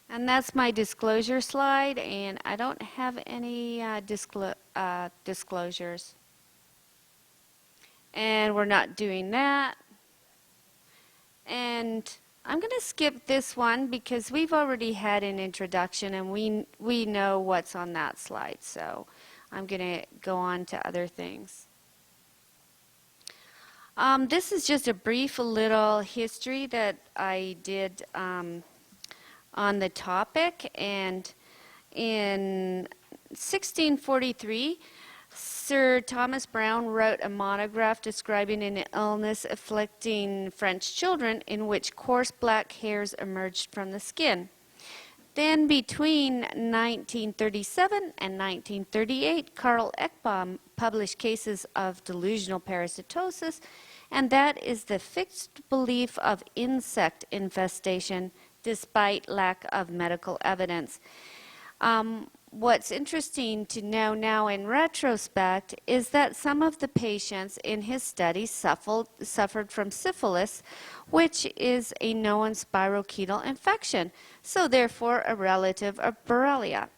And that's my disclosure slide, and I don't have any disclosures. And we're not doing that. And I'm going to skip this one because we've already had an introduction and we know what's on that slide. So I'm going to go on to other things. This is just a brief little history that I did on the topic. And in 1643, Sir Thomas Browne wrote a monograph describing an illness afflicting French children in which coarse black hairs emerged from the skin. Then between 1937 and 1938, Karl Ekbom published cases of delusional parasitosis, and that is the fixed belief of insect infestation despite lack of medical evidence. What's interesting to know now in retrospect is that some of the patients in his study suffered from syphilis, which is a known spirochetal infection, so therefore a relative of Borrelia.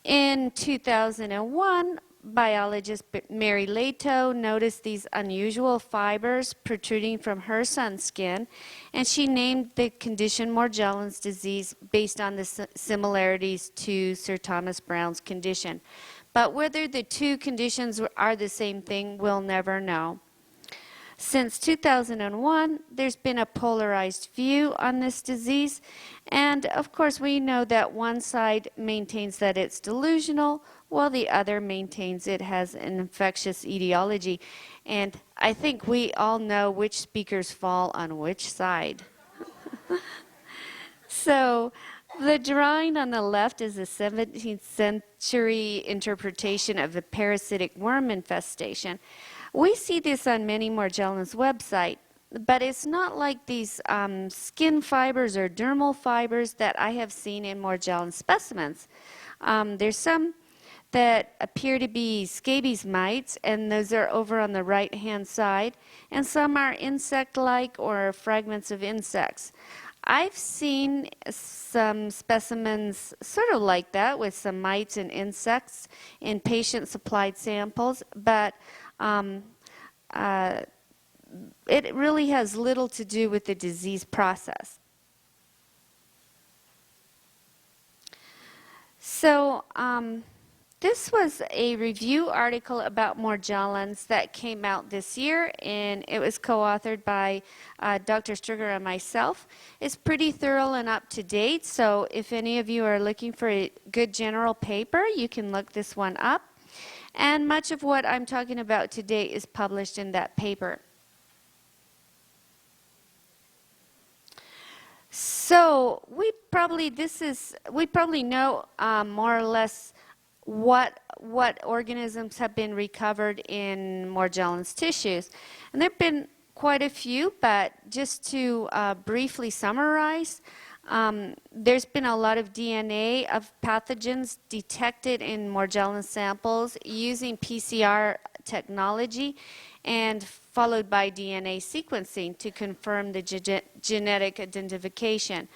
In 2001, biologist Mary Leto noticed these unusual fibers protruding from her son's skin, and she named the condition Morgellons disease based on the similarities to Sir Thomas Browne's condition. But whether the two conditions are the same thing, we'll never know. Since 2001, there's been a polarized view on this disease, and of course we know that one side maintains that it's delusional, while the other maintains it has an infectious etiology. And I think we all know which speakers fall on which side. So the drawing on the left is a 17th century interpretation of a parasitic worm infestation. We see this on many Morgellons websites, but it's not like these skin fibers or dermal fibers that I have seen in Morgellons specimens. There's some that appear to be scabies mites, and those are over on the right-hand side, and some are insect-like or fragments of insects. I've seen some specimens sort of like that with some mites and insects in patient-supplied samples, but it really has little to do with the disease process. So this was a review article about Morgellons that came out this year, and it was co-authored by Dr. Striger and myself. It's pretty thorough and up to date, so if any of you are looking for a good general paper, you can look this one up. And much of what I'm talking about today is published in that paper. So we probably know more or less what organisms have been recovered in Morgellons tissues. And there have been quite a few, but just to briefly summarize, there's been a lot of DNA of pathogens detected in Morgellons samples using PCR technology and followed by DNA sequencing to confirm the genetic identification.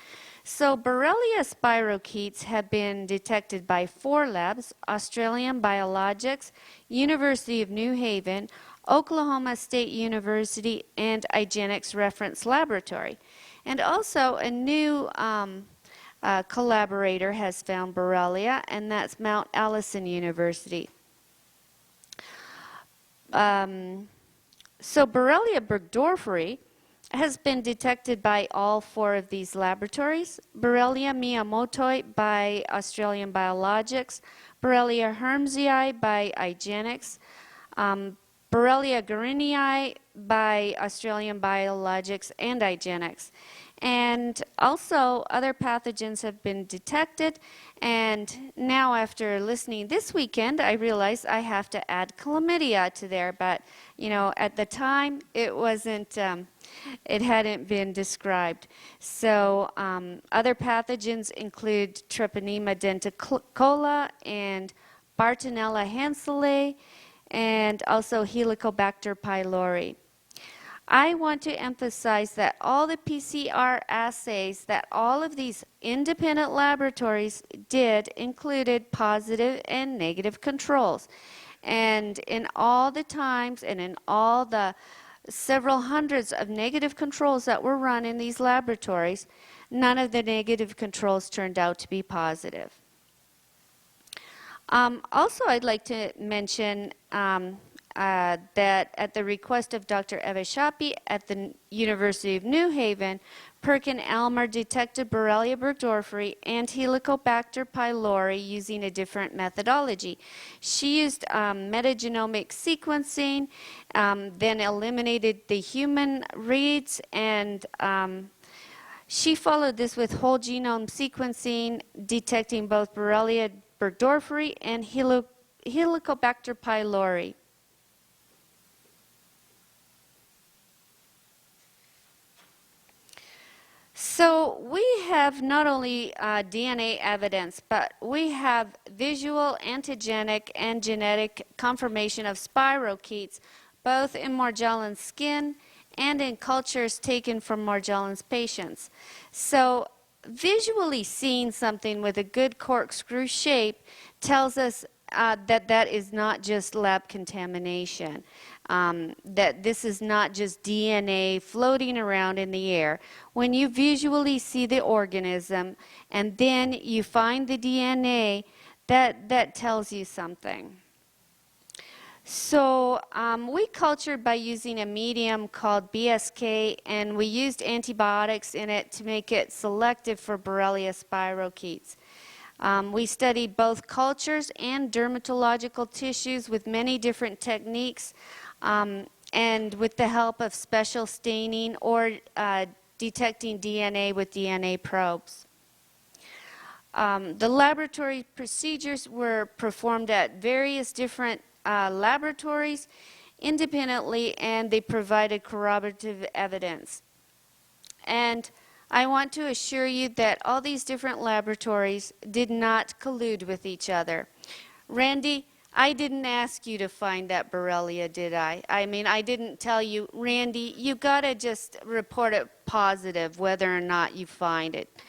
So Borrelia spirochetes have been detected by 4 labs: Australian Biologics, University of New Haven, Oklahoma State University, and IGeneX Reference Laboratory. And also a new collaborator has found Borrelia, and that's Mount Allison University. So Borrelia burgdorferi has been detected by all 4 of these laboratories: Borrelia miyamotoi by Australian Biologics, Borrelia hermsii by IGeneX, Borrelia guerinii by Australian Biologics and IGeneX. And also other pathogens have been detected, and now after listening this weekend I realized I have to add chlamydia to there, but you know, at the time it wasn't it hadn't been described. So other pathogens include Treponema denticola and Bartonella hanselae, and also Helicobacter pylori. I want to emphasize that all the PCR assays that all of these independent laboratories did included positive and negative controls. And in all the times and in all the several hundreds of negative controls that were run in these laboratories, none of the negative controls turned out to be positive. Also, I'd like to mention that at the request of Dr. Eva Shapi at the University of New Haven, Perkin Elmer detected Borrelia burgdorferi and Helicobacter pylori using a different methodology. She used metagenomic sequencing, then eliminated the human reads, and she followed this with whole genome sequencing, detecting both Borrelia burgdorferi and Helicobacter pylori. So we have not only DNA evidence, but we have visual, antigenic, and genetic confirmation of spirochetes, both in Morgellons skin and in cultures taken from Morgellons patients. So visually seeing something with a good corkscrew shape tells us that that is not just lab contamination, that this is not just DNA floating around in the air. When you visually see the organism and then you find the DNA, that tells you something. So we cultured by using a medium called BSK, and we used antibiotics in it to make it selective for Borrelia spirochetes. We studied both cultures and dermatological tissues with many different techniques, and with the help of special staining or detecting DNA with DNA probes. The laboratory procedures were performed at various different laboratories independently, and they provided corroborative evidence. And I want to assure you that all these different laboratories did not collude with each other. Randy, I didn't ask you to find that Borrelia, did I? I mean, I didn't tell you, Randy, you gotta just report it positive whether or not you find it.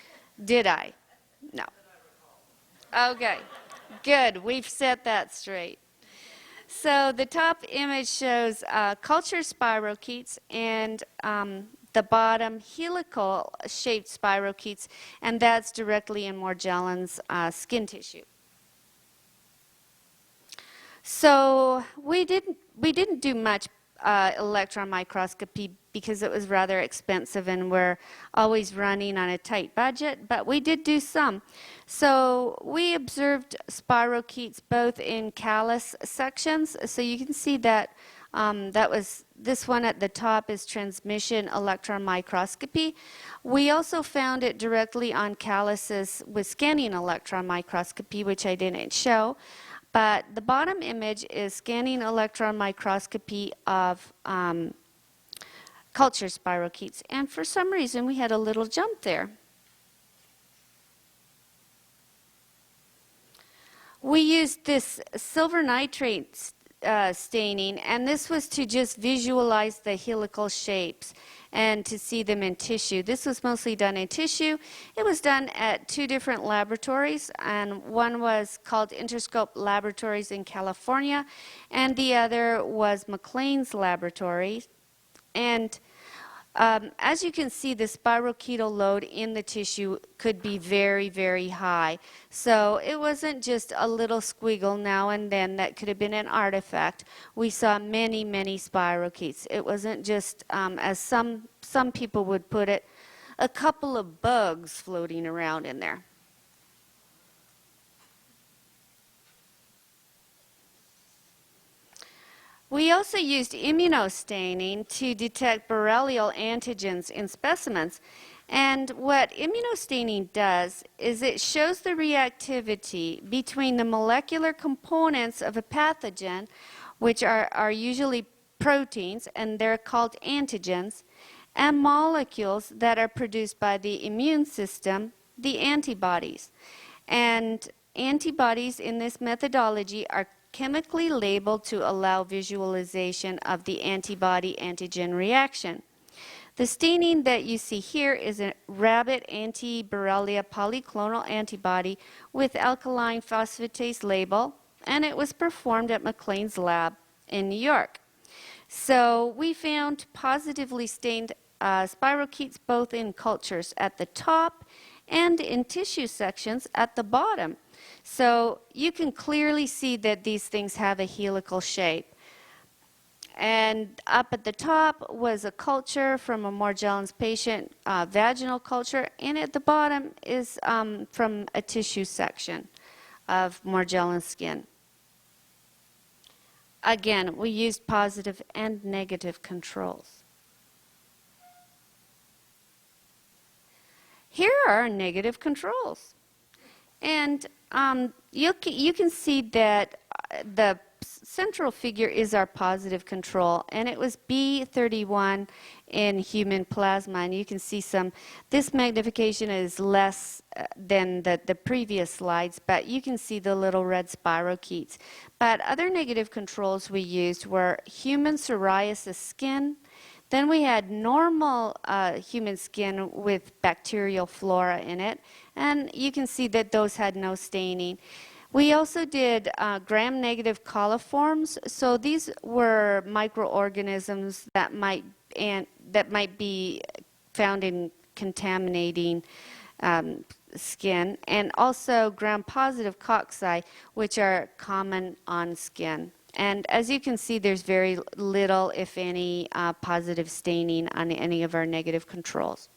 Did I? No. Okay, good. We've set that straight. So the top image shows culture spirochetes, and the bottom helical-shaped spirochetes, and that's directly in Morgellons skin tissue. So we didn't do much electron microscopy because it was rather expensive and we're always running on a tight budget, but we did do some. So we observed spirochetes both in callus sections. So you can see that this one at the top is transmission electron microscopy. We also found it directly on calluses with scanning electron microscopy, which I didn't show. But the bottom image is scanning electron microscopy of culture spirochetes. And for some reason, we had a little jump there. We used this silver nitrate staining, and this was to just visualize the helical shapes and to see them in tissue. This was mostly done in tissue. It was done at 2 different laboratories, and one was called Interscope Laboratories in California, and the other was McLean's Laboratory. And as you can see, the spirochetal load in the tissue could be very, very high. So it wasn't just a little squiggle now and then that could have been an artifact. We saw many, many spirochetes. It wasn't just, as some people would put it, a couple of bugs floating around in there. We also used immunostaining to detect borrelial antigens in specimens. And what immunostaining does is it shows the reactivity between the molecular components of a pathogen, which are usually proteins, and they're called antigens, and molecules that are produced by the immune system, the antibodies. And antibodies in this methodology are chemically labeled to allow visualization of the antibody-antigen reaction. The staining that you see here is a rabbit anti-Borrelia polyclonal antibody with alkaline phosphatase label, and it was performed at McLean's lab in New York. So we found positively stained spirochetes both in cultures at the top and in tissue sections at the bottom. So you can clearly see that these things have a helical shape. And up at the top was a culture from a Morgellons patient, vaginal culture, and at the bottom is from a tissue section of Morgellons skin. Again, we used positive and negative controls. Here are our negative controls. And you can see that the central figure is our positive control, and it was B31 in human plasma. And you can see this magnification is less than the previous slides, but you can see the little red spirochetes. But other negative controls we used were human psoriasis skin. Then we had normal human skin with bacterial flora in it, and you can see that those had no staining. We also did gram-negative coliforms, so these were microorganisms that might be found in contaminating skin, and also gram-positive cocci, which are common on skin. And as you can see, there's very little, if any, positive staining on any of our negative controls.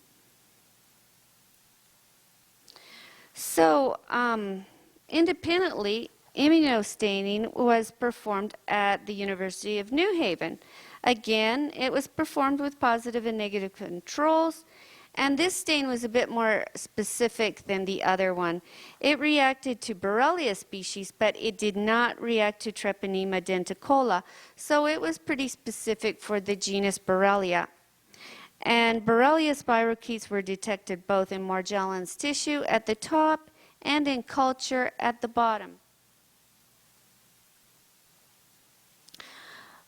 So, independently, immunostaining was performed at the University of New Haven. Again, it was performed with positive and negative controls, and this stain was a bit more specific than the other one. It reacted to Borrelia species, but it did not react to Treponema denticola, so it was pretty specific for the genus Borrelia. And Borrelia spirochetes were detected both in Morgellons tissue at the top and in culture at the bottom.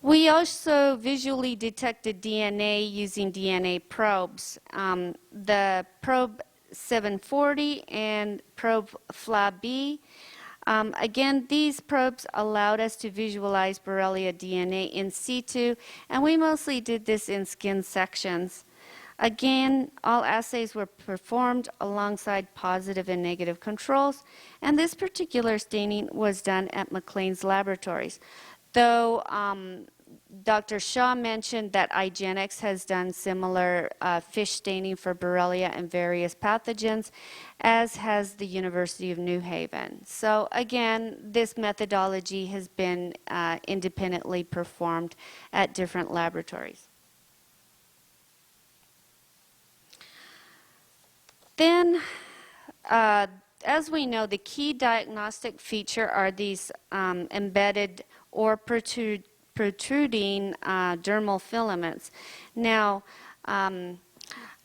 We also visually detected DNA using DNA probes. The probe 740 and probe FLA-B. Again, these probes allowed us to visualize Borrelia DNA in situ, and we mostly did this in skin sections. Again, all assays were performed alongside positive and negative controls, and this particular staining was done at McLean's laboratories. Though Dr. Shaw mentioned that IGeneX has done similar fish staining for Borrelia and various pathogens, as has the University of New Haven. So again, this methodology has been independently performed at different laboratories. Then, as we know, the key diagnostic feature are these embedded or protruding dermal filaments. Now,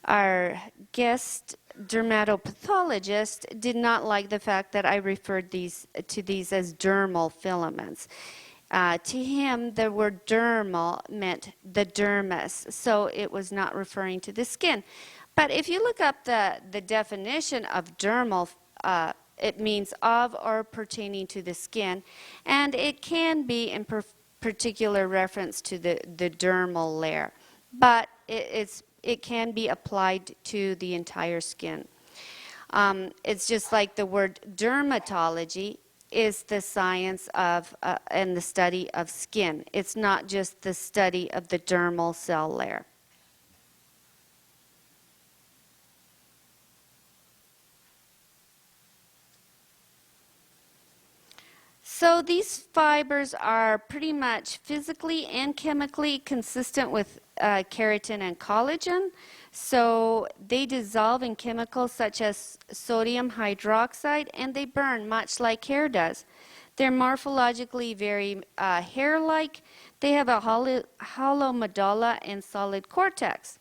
our guest dermatopathologist did not like the fact that I referred to these as dermal filaments. To him, the word dermal meant the dermis, so it was not referring to the skin. But if you look up the definition of dermal, it means of or pertaining to the skin, and it can be in particular reference to the dermal layer, but it can be applied to the entire skin. It's just like the word dermatology is the science of and the study of skin. It's not just the study of the dermal cell layer. So these fibers are pretty much physically and chemically consistent with keratin and collagen. So they dissolve in chemicals such as sodium hydroxide, and they burn much like hair does. They're morphologically very hair-like. They have a hollow medulla and solid cortex.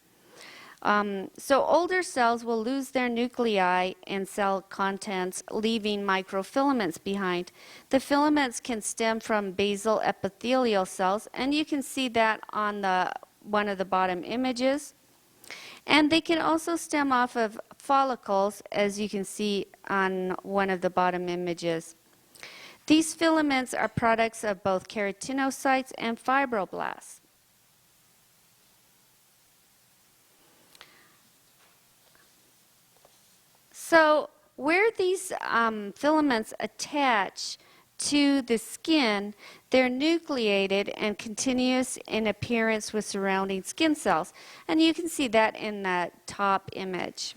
So older cells will lose their nuclei and cell contents, leaving microfilaments behind. The filaments can stem from basal epithelial cells, and you can see that on one of the bottom images. And they can also stem off of follicles, as you can see on one of the bottom images. These filaments are products of both keratinocytes and fibroblasts. So where these filaments attach to the skin, they're nucleated and continuous in appearance with surrounding skin cells. And you can see that in that top image.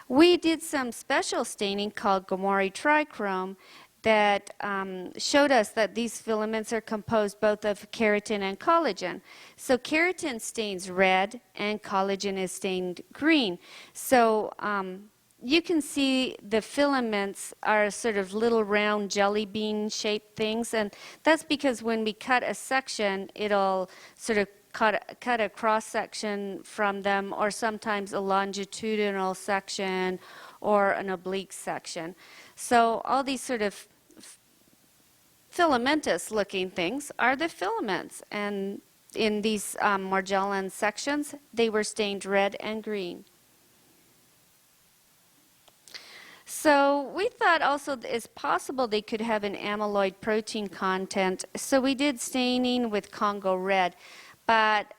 We did some special staining called Gomori trichrome that showed us that these filaments are composed both of keratin and collagen. So keratin stains red and collagen is stained green. So you can see the filaments are sort of little round jelly bean shaped things, and that's because when we cut a section, it'll sort of cut a cross section from them, or sometimes a longitudinal section or an oblique section. So all these sort of filamentous looking things are the filaments, and in these Morgellons sections, they were stained red and green. So we thought also it's possible they could have an amyloid protein content. So we did staining with Congo red, but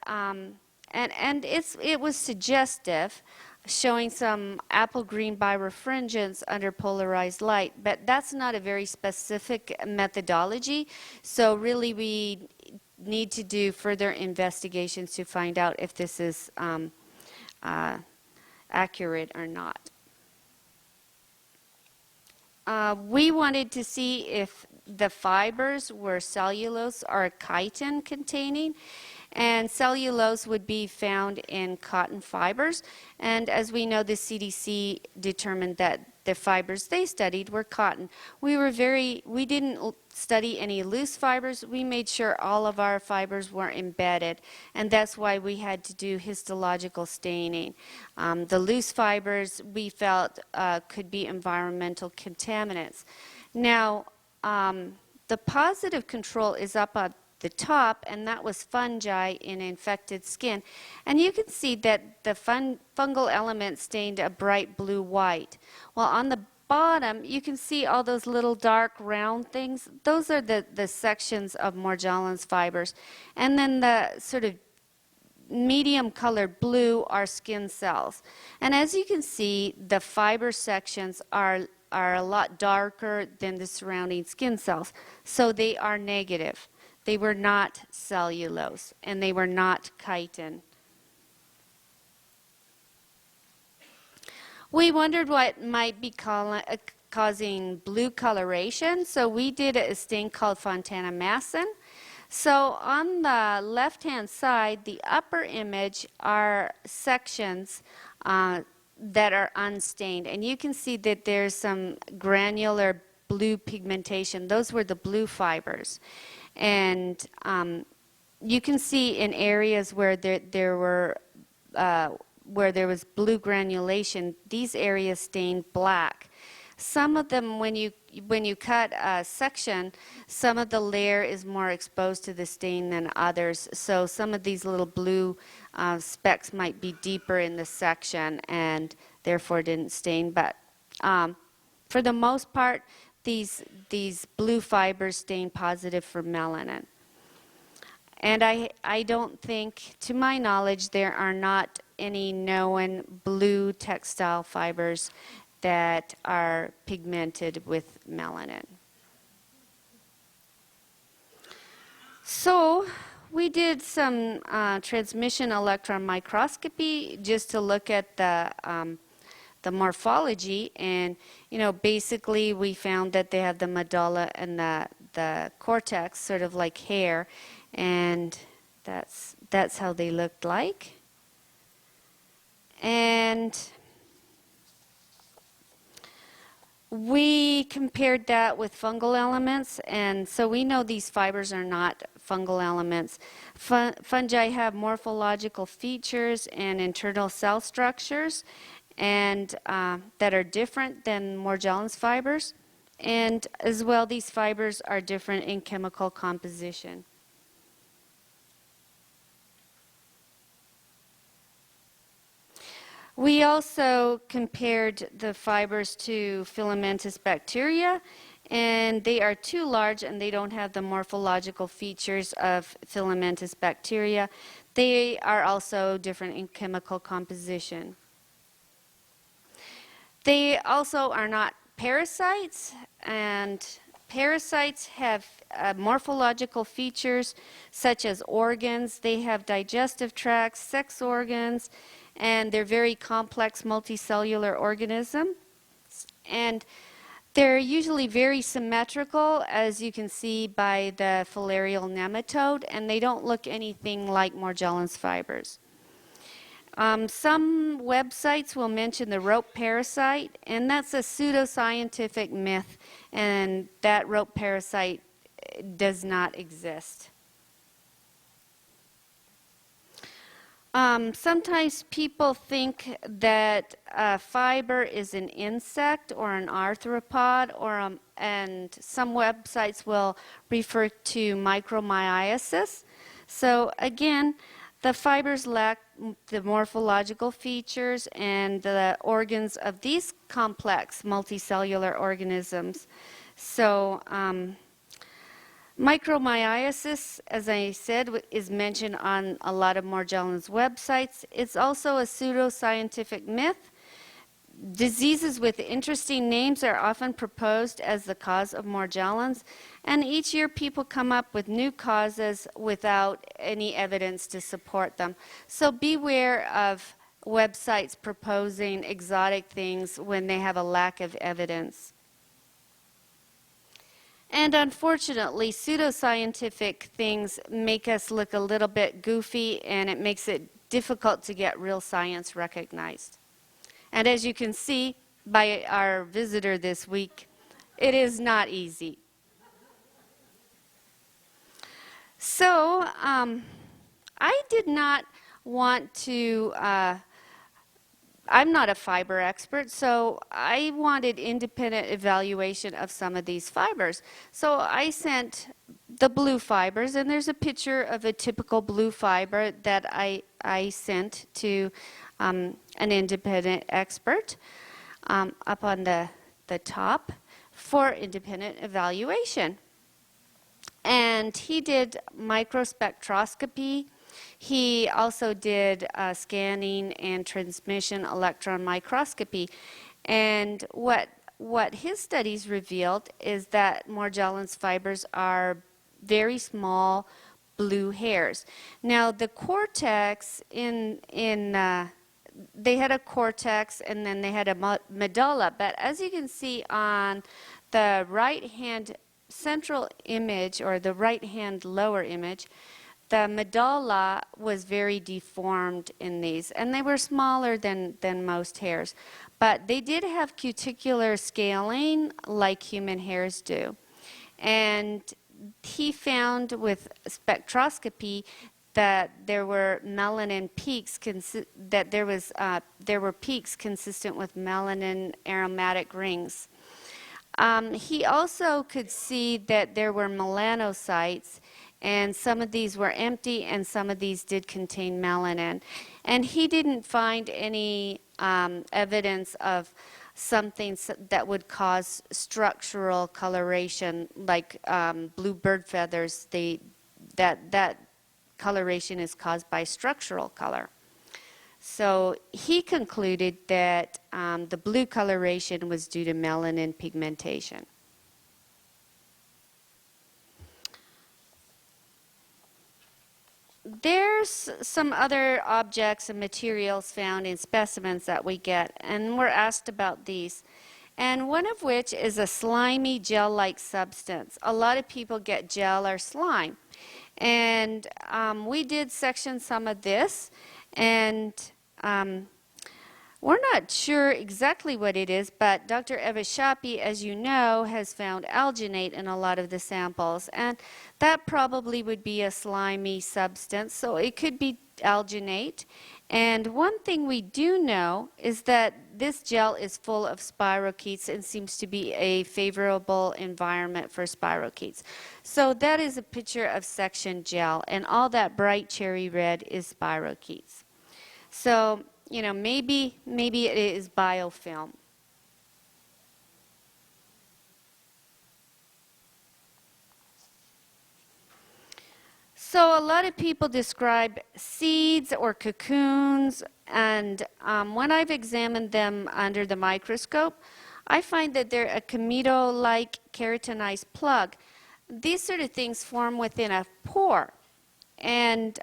it was suggestive, showing some apple green birefringence under polarized light. But that's not a very specific methodology. So really, we need to do further investigations to find out if this is accurate or not. We wanted to see if the fibers were cellulose or chitin containing, and cellulose would be found in cotton fibers. And as we know, the CDC determined that the fibers they studied were cotton. We didn't study any loose fibers. We made sure all of our fibers were embedded, and that's why we had to do histological staining. The loose fibers we felt could be environmental contaminants. Now, the positive control is up at the top, and that was fungi in infected skin. And you can see that the fungal element stained a bright blue-white. Well, on the bottom, you can see all those little dark round things. Those are the sections of Morgellons fibers. And then the sort of medium colored blue are skin cells. And as you can see, the fiber sections are a lot darker than the surrounding skin cells. So they are negative. They were not cellulose, and they were not chitin. We wondered what might be causing blue coloration, so we did a stain called Fontana-Masson. So on the left-hand side, the upper image are sections that are unstained, and you can see that there's some granular blue pigmentation. Those were the blue fibers. And you can see in areas where there was blue granulation, these areas stained black. Some of them, when you cut a section, some of the layer is more exposed to the stain than others. So some of these little blue specks might be deeper in the section and therefore didn't stain. But for the most part, these blue fibers stain positive for melanin. And I don't think, to my knowledge, there are not any known blue textile fibers that are pigmented with melanin. So we did some transmission electron microscopy just to look at the morphology, and basically we found that they have the medulla and the cortex sort of like hair, and that's how they looked like. And We compared that with fungal elements, and so we know these fibers are not fungal elements. Fungi have morphological features and internal cell structures and that are different than Morgellons fibers. And as well, these fibers are different in chemical composition. We also compared the fibers to filamentous bacteria, and they are too large and they don't have the morphological features of filamentous bacteria. They are also different in chemical composition. They also are not parasites, and parasites have morphological features such as organs. They have digestive tracts, sex organs, and they're very complex multicellular organisms. And they're usually very symmetrical, as you can see by the filarial nematode, and they don't look anything like Morgellons fibers. Some websites will mention the rope parasite, and that's a pseudoscientific myth, and that rope parasite does not exist. Sometimes people think that a fiber is an insect or an arthropod, and some websites will refer to micromyiasis. So again, the fibers lack the morphological features and the organs of these complex multicellular organisms. So micromyiasis, as I said, is mentioned on a lot of Morgellons websites. It's also a pseudoscientific myth. Diseases with interesting names are often proposed as the cause of Morgellons, and each year people come up with new causes without any evidence to support them. So beware of websites proposing exotic things when they have a lack of evidence. And unfortunately, pseudoscientific things make us look a little bit goofy, and it makes it difficult to get real science recognized. And as you can see by our visitor this week, it is not easy. So I did not want to, I'm not a fiber expert, so I wanted independent evaluation of some of these fibers. So I sent the blue fibers, and there's a picture of a typical blue fiber that I sent to an independent expert up on the top for independent evaluation. And he did microspectroscopy. He also did scanning and transmission electron microscopy. And what his studies revealed is that Morgellons fibers are very small blue hairs. Now the cortex they had a cortex, and then they had a medulla, but as you can see on the right hand central image, or the right hand lower image, the medulla was very deformed in these, and they were smaller than most hairs. But they did have cuticular scaling like human hairs do. And he found with spectroscopy that there were melanin peaks, that there were peaks consistent with melanin aromatic rings. He also could see that there were melanocytes, and some of these were empty and some of these did contain melanin. And he didn't find any evidence of something that would cause structural coloration, like blue bird feathers. That coloration is caused by structural color. So he concluded that the blue coloration was due to melanin pigmentation. There's some other objects and materials found in specimens that we get, and we're asked about these. And one of which is a slimy gel-like substance. A lot of people get gel or slime. And we did section some of this, and We're not sure exactly what it is, but Dr. Eva Shapi, as you know, has found alginate in a lot of the samples, and that probably would be a slimy substance, so it could be alginate. And one thing we do know is that this gel is full of spirochetes and seems to be a favorable environment for spirochetes. So that is a picture of section gel, and all that bright cherry red is spirochetes. So, you know, maybe it is biofilm. So a lot of people describe seeds or cocoons, and when I've examined them under the microscope, I find that they're a comedo-like keratinized plug. These sort of things form within a pore. And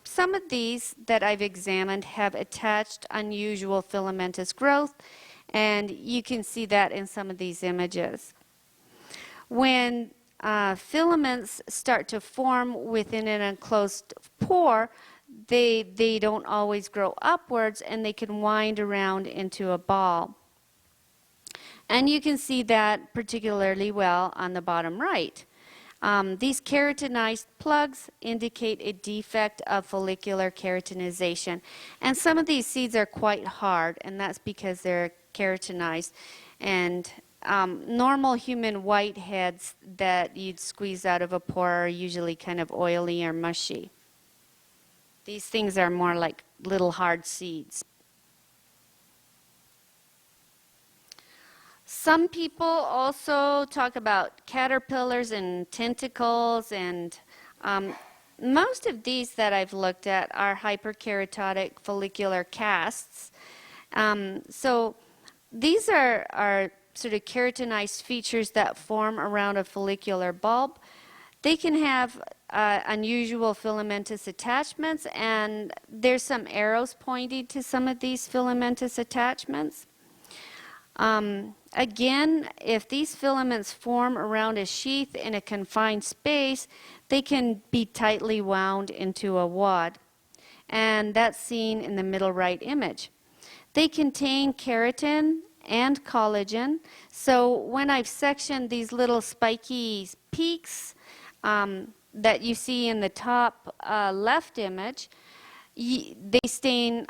some of these that I've examined have attached unusual filamentous growth, and you can see that in some of these images. When filaments start to form within an enclosed pore, they don't always grow upwards, and they can wind around into a ball. And you can see that particularly well on the bottom right. These keratinized plugs indicate a defect of follicular keratinization. And some of these seeds are quite hard, and that's because they're keratinized. And normal human whiteheads that you'd squeeze out of a pore are usually kind of oily or mushy. These things are more like little hard seeds. Some people also talk about caterpillars and tentacles, and most of these that I've looked at are hyperkeratotic follicular casts. So these are sort of keratinized features that form around a follicular bulb. They can have unusual filamentous attachments, and there's some arrows pointing to some of these filamentous attachments. Again, if these filaments form around a sheath in a confined space, they can be tightly wound into a wad. And that's seen in the middle right image. They contain keratin and collagen. So when I've sectioned these little spiky peaks that you see in the top left image, they stain.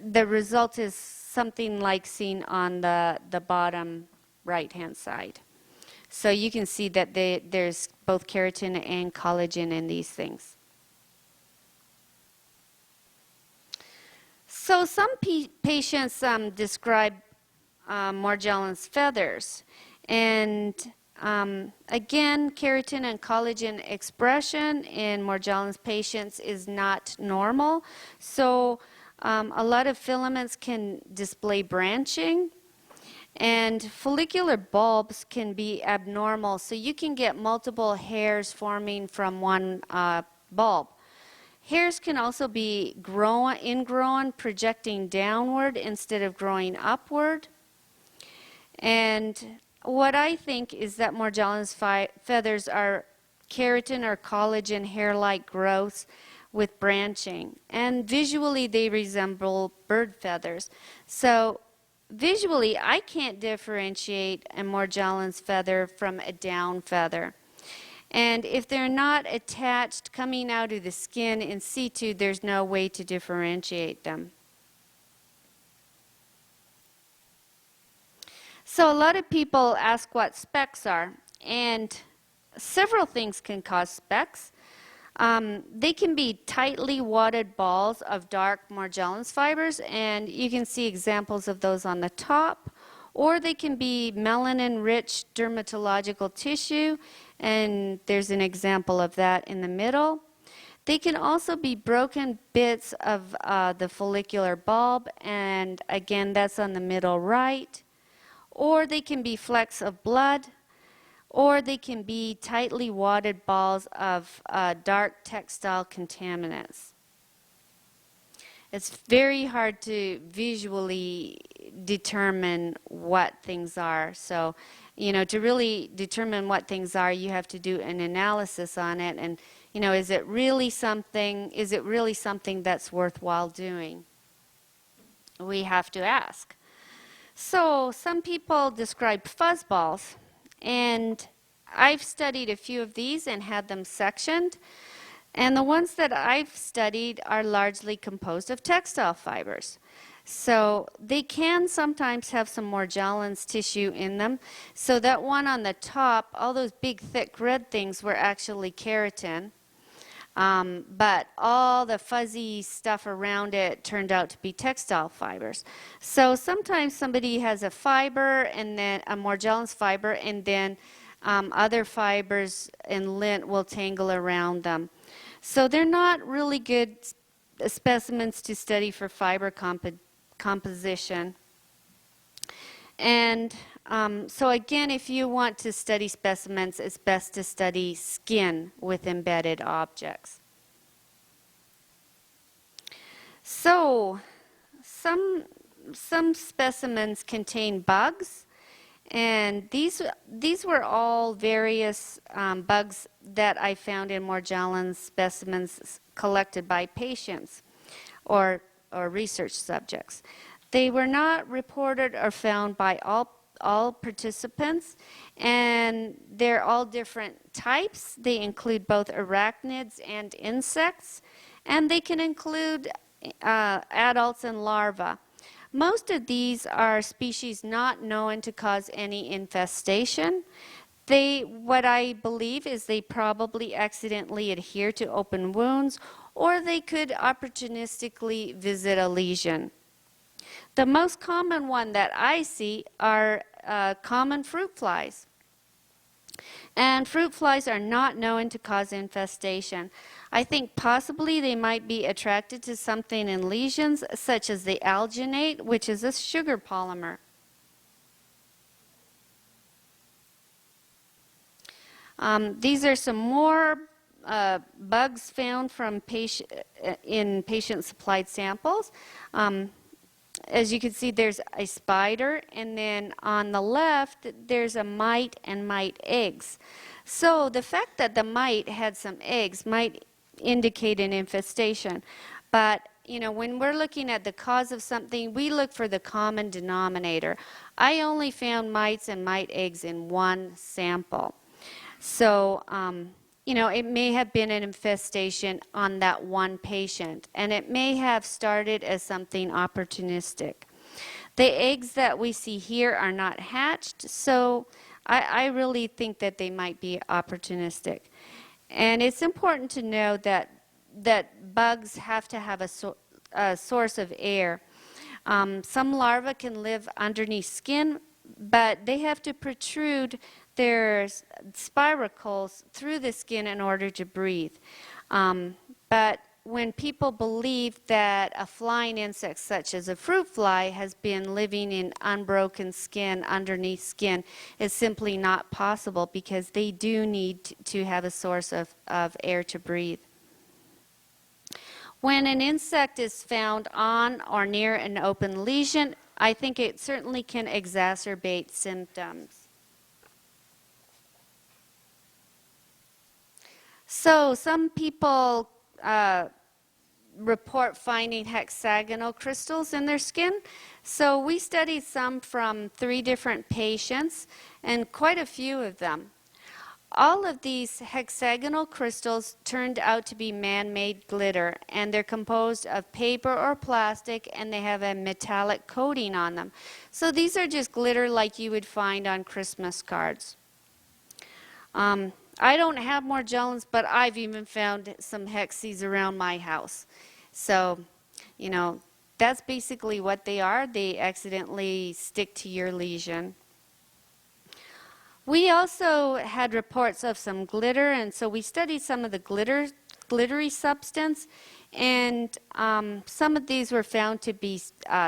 The result is something like seen on the bottom right-hand side. So you can see that there's both keratin and collagen in these things. So some patients describe Morgellons feathers. And again, keratin and collagen expression in Morgellons patients is not normal. So a lot of filaments can display branching, and follicular bulbs can be abnormal. So you can get multiple hairs forming from one bulb. Hairs can also be ingrown, projecting downward instead of growing upward. And what I think is that Morgellons feathers are keratin or collagen hair-like growths with branching, and visually they resemble bird feathers. So visually I can't differentiate a Morgellons feather from a down feather. And if they're not attached coming out of the skin in situ, there's no way to differentiate them. So a lot of people ask what specks are, and several things can cause specks. They can be tightly wadded balls of dark Morgellons fibers, and you can see examples of those on the top. Or they can be melanin-rich dermatological tissue, and there's an example of that in the middle. They can also be broken bits of the follicular bulb, and again, that's on the middle right. Or they can be flecks of blood, or they can be tightly wadded balls of dark textile contaminants. It's very hard to visually determine what things are. So, you know, to really determine what things are, you have to do an analysis on it. And, you know, is it really something that's worthwhile doing? we have to ask. So some people describe fuzzballs, and I've studied a few of these and had them sectioned. And the ones that I've studied are largely composed of textile fibers. So they can sometimes have some Morgellons tissue in them. So that one on the top, all those big thick red things were actually keratin. But all the fuzzy stuff around it turned out to be textile fibers. So sometimes somebody has a fiber and then a Morgellons fiber, and then other fibers and lint will tangle around them. So they're not really good specimens to study for fiber composition. And so again, if you want to study specimens, it's best to study skin with embedded objects. So some specimens contain bugs, and these were all various bugs that I found in Morgellons specimens collected by patients or research subjects. They were not reported or found by all participants, and they're all different types. They include both arachnids and insects, and they can include adults and larvae. Most of these are species not known to cause any infestation. What I believe is they probably accidentally adhere to open wounds, or they could opportunistically visit a lesion. The most common one that I see are common fruit flies. And fruit flies are not known to cause infestation. I think possibly they might be attracted to something in lesions, such as the alginate, which is a sugar polymer. These are some more bugs found from in patient-supplied samples. As you can see, there's a spider, and then on the left, there's a mite and mite eggs. So the fact that the mite had some eggs might indicate an infestation. But, you know, when we're looking at the cause of something, we look for the common denominator. I only found mites and mite eggs in one sample. So, you know, it may have been an infestation on that one patient, and it may have started as something opportunistic. The eggs that we see here are not hatched, so I really think that they might be opportunistic. And it's important to know that bugs have to have a source of air. Some larvae can live underneath skin, but they have to protrude their spiracles through the skin in order to breathe. But when people believe that a flying insect such as a fruit fly has been living in unbroken skin, underneath skin, it's simply not possible, because they do need to have a source of air to breathe. When an insect is found on or near an open lesion, I think it certainly can exacerbate symptoms. So some people report finding hexagonal crystals in their skin. So we studied some from 3 different patients, and quite a few of them. All of these hexagonal crystals turned out to be man-made glitter, and they're composed of paper or plastic, and they have a metallic coating on them. So these are just glitter like you would find on Christmas cards. I don't have Morgellons, but I've even found some hexies around my house. So, you know, that's basically what they are. They accidentally stick to your lesion. We also had reports of some glitter, and so we studied some of the glittery substance, and some of these were found to be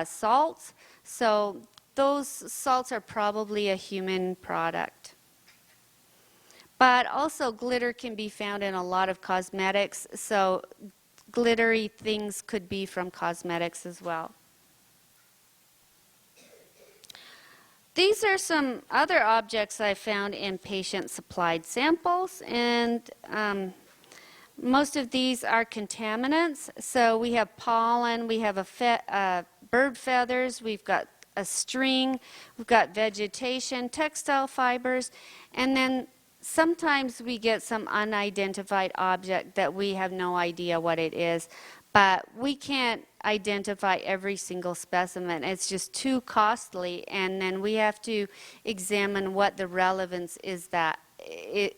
salts. So those salts are probably a human product. But also glitter can be found in a lot of cosmetics, so glittery things could be from cosmetics as well. These are some other objects I found in patient-supplied samples, and most of these are contaminants. So we have pollen, we have bird feathers, we've got a string, we've got vegetation, textile fibers, and then sometimes we get some unidentified object that we have no idea what it is, but we can't identify every single specimen. It's just too costly, and then we have to examine what the relevance is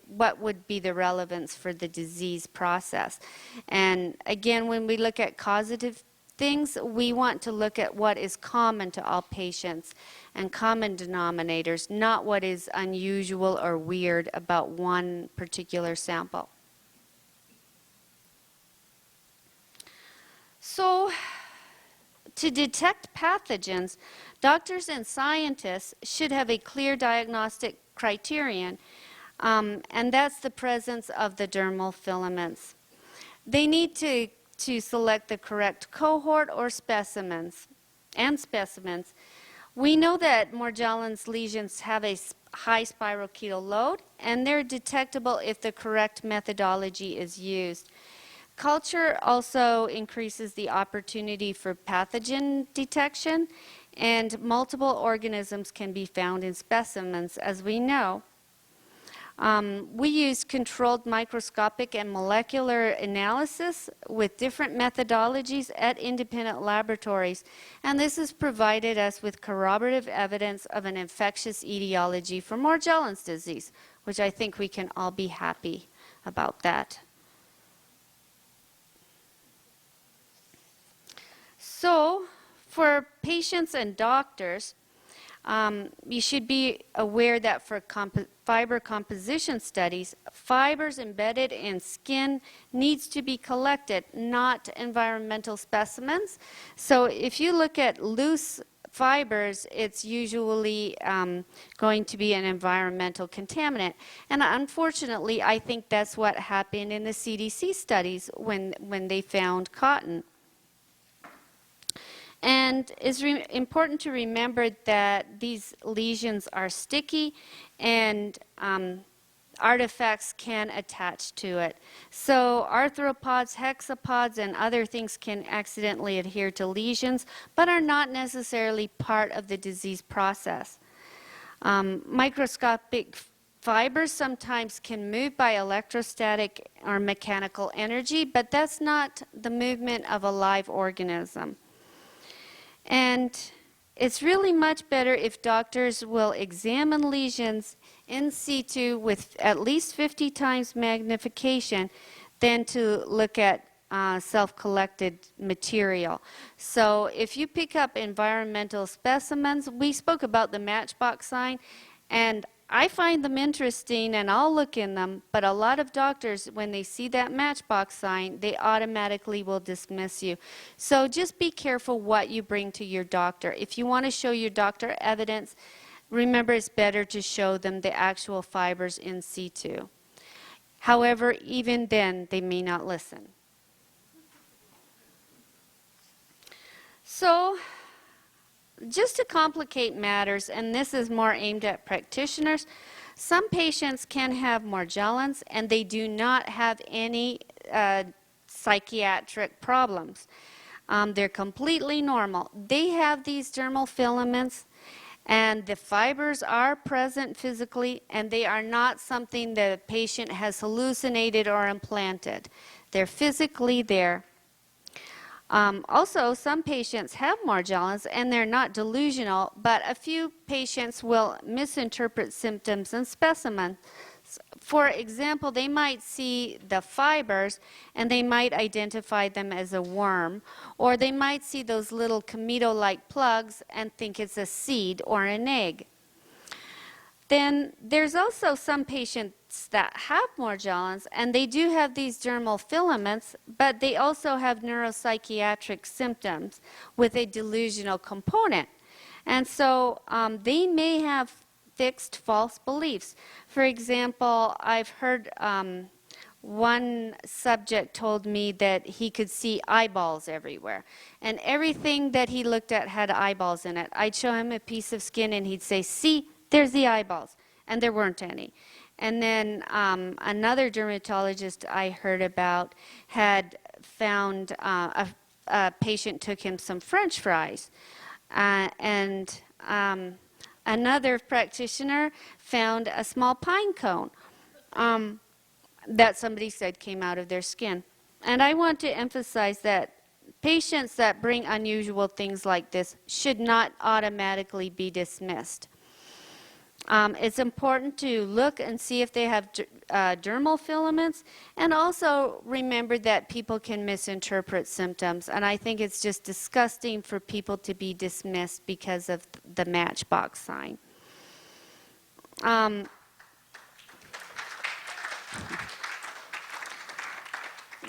what would be the relevance for the disease process. And again, when we look at causative things, we want to look at what is common to all patients and common denominators, not what is unusual or weird about one particular sample. So, to detect pathogens, doctors and scientists should have a clear diagnostic criterion, and that's the presence of the dermal filaments. They need to select the correct cohort or specimens. We know that Morgellons lesions have a high spirochetal load, and they're detectable if the correct methodology is used. Culture also increases the opportunity for pathogen detection, and multiple organisms can be found in specimens, as we know. We use controlled microscopic and molecular analysis with different methodologies at independent laboratories, and this has provided us with corroborative evidence of an infectious etiology for Morgellons disease, which I think we can all be happy about that. So, for patients and doctors, you should be aware that for fiber composition studies, fibers embedded in skin needs to be collected, not environmental specimens. So if you look at loose fibers, it's usually going to be an environmental contaminant. And unfortunately, I think that's what happened in the CDC studies when they found cotton. And it's important to remember that these lesions are sticky and artifacts can attach to it. So arthropods, hexapods, and other things can accidentally adhere to lesions, but are not necessarily part of the disease process. Microscopic fibers sometimes can move by electrostatic or mechanical energy, but that's not the movement of a live organism. And it's really much better if doctors will examine lesions in situ with at least 50 times magnification than to look at self-collected material. So if you pick up environmental specimens, we spoke about the matchbox sign, and I find them interesting and I'll look in them, but a lot of doctors, when they see that matchbox sign, they automatically will dismiss you. So just be careful what you bring to your doctor. If you want to show your doctor evidence, remember it's better to show them the actual fibers in situ. However, even then, they may not listen. So, just to complicate matters, and this is more aimed at practitioners, some patients can have Morgellons and they do not have any psychiatric problems. They're completely normal. They have these dermal filaments and the fibers are present physically, and they are not something the patient has hallucinated or implanted. They're physically there. Also, some patients have Morgellons and they're not delusional, but a few patients will misinterpret symptoms and specimens. For example, they might see the fibers and they might identify them as a worm, or they might see those little comedo-like plugs and think it's a seed or an egg. Then there's also some patients that have Morgellons, and they do have these dermal filaments, but they also have neuropsychiatric symptoms with a delusional component. And so they may have fixed false beliefs. For example, I've heard one subject told me that he could see eyeballs everywhere, and everything that he looked at had eyeballs in it. I'd show him a piece of skin and he'd say, "See, there's the eyeballs," and there weren't any. And then another dermatologist I heard about had found a patient took him some French fries. And another practitioner found a small pine cone that somebody said came out of their skin. And I want to emphasize that patients that bring unusual things like this should not automatically be dismissed. It's important to look and see if they have dermal filaments, and also remember that people can misinterpret symptoms. And I think it's just disgusting for people to be dismissed because of the matchbox sign.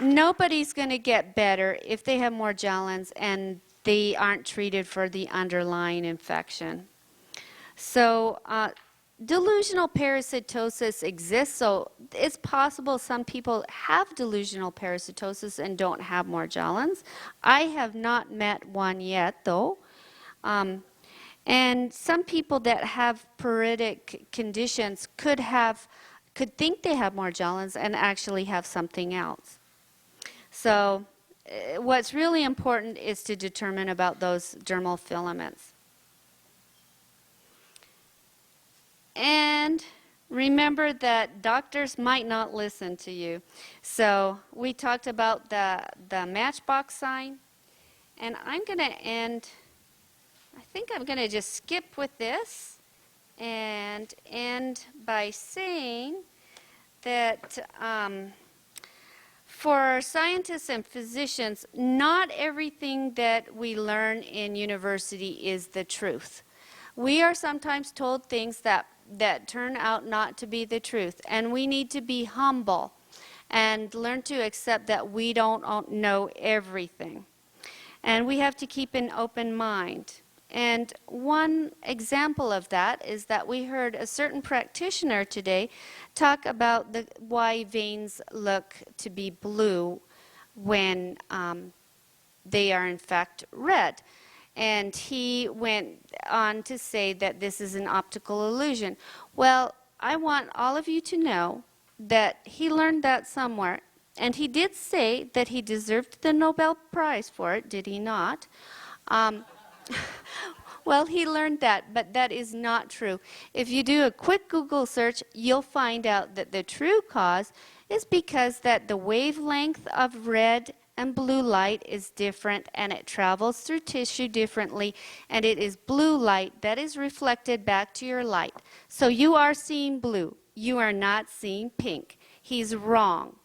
Nobody's going to get better if they have Morgellons and they aren't treated for the underlying infection. So delusional parasitosis exists, so it's possible some people have delusional parasitosis and don't have Morgellons. I have not met one yet, though. And some people that have pruritic conditions could think they have Morgellons and actually have something else. So what's really important is to determine about those dermal filaments. And remember that doctors might not listen to you. So we talked about the matchbox sign. And I'm going to end, I think I'm going to just skip with this and end by saying that for scientists and physicians, not everything that we learn in university is the truth. We are sometimes told things that turn out not to be the truth, and we need to be humble and learn to accept that we don't know everything. And we have to keep an open mind. And one example of that is that we heard a certain practitioner today talk about why veins look to be blue when they are in fact red. And he went on to say that this is an optical illusion. Well, I want all of you to know that he learned that somewhere. And he did say that he deserved the Nobel Prize for it, did he not? Well, he learned that, but that is not true. If you do a quick Google search, you'll find out that the true cause is because that the wavelength of red and blue light is different, and it travels through tissue differently, and it is blue light that is reflected back to your light. So you are seeing blue. You are not seeing pink. He's wrong.